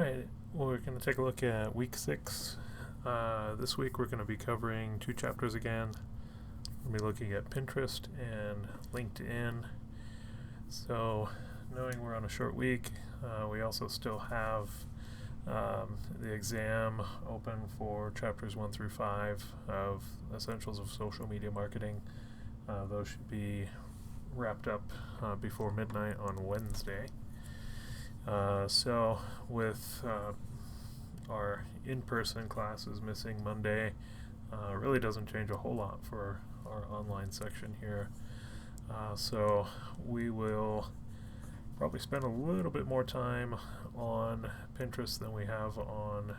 Alright, we're going to take a look at week 6. This week we're going to be covering 2 chapters again. We're going to be looking at Pinterest and LinkedIn. So, knowing we're on a short week, we also still have the exam open for chapters 1 through 5 of Essentials of Social Media Marketing. Those should be wrapped up before midnight on Wednesday. So with our in-person classes missing Monday, really doesn't change a whole lot for our online section here. So we will probably spend a little bit more time on Pinterest than we have on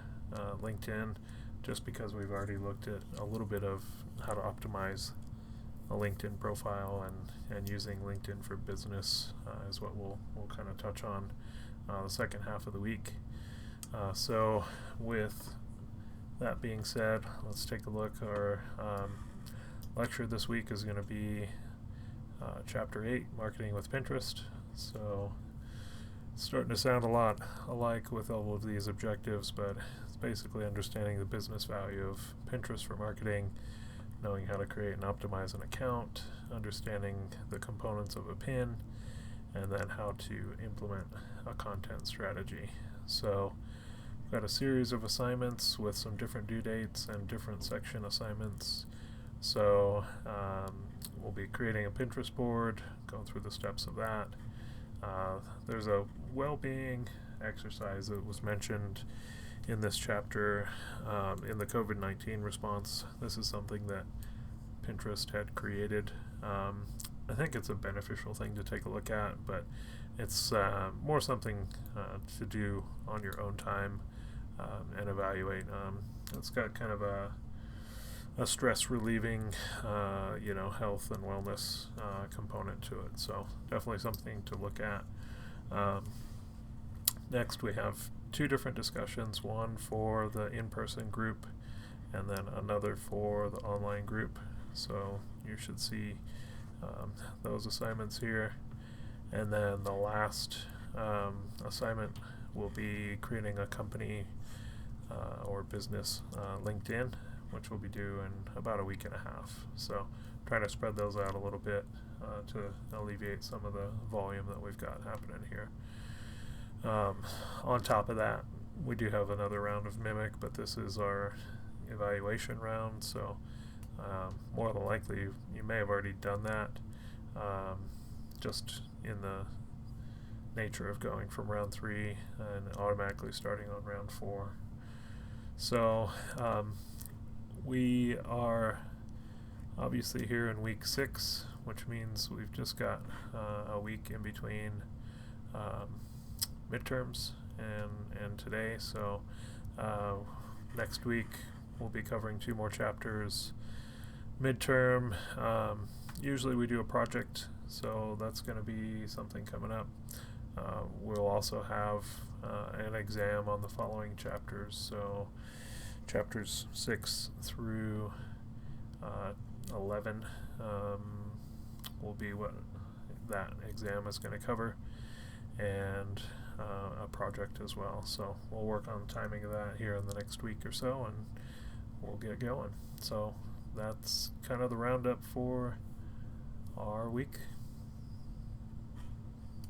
LinkedIn, just because we've already looked at a little bit of how to optimize a LinkedIn profile, and using LinkedIn for business is what we'll kind of touch on the second half of the week. So with that being said, let's take a look. Our lecture this week is going to be Chapter 8, Marketing with Pinterest. So it's starting to sound a lot alike with all of these objectives, but it's basically understanding the business value of Pinterest for marketing, knowing how to create and optimize an account, understanding the components of a pin, and then how to implement a content strategy. So we've got a series of assignments with some different due dates and different section assignments. So we'll be creating a Pinterest board, going through the steps of that. There's a well-being exercise that was mentioned in this chapter in the COVID-19 response. This is something that Pinterest had created. I think it's a beneficial thing to take a look at, but it's more something to do on your own time and evaluate. It's got kind of a stress relieving, health and wellness component to it. So definitely something to look at. Next, we have 2 different discussions, one for the in-person group and then another for the online group. So you should see those assignments here. And then the last assignment will be creating a company or business LinkedIn, which will be due in about a week and a half. So trying to spread those out a little bit to alleviate some of the volume that we've got happening here. On top of that, we do have another round of Mimic, but this is our evaluation round, so more than likely you may have already done that, just in the nature of going from round 3 and automatically starting on round 4. So we are obviously here in week 6, which means we've just got a week in between midterms and today. So next week we'll be covering 2 more chapters. Midterm, usually we do a project, so that's going to be something coming up. We'll also have an exam on the following chapters, so chapters 6 through 11 will be what that exam is going to cover, and a project as well. So we'll work on the timing of that here in the next week or so, and we'll get going. So that's kind of the roundup for our week.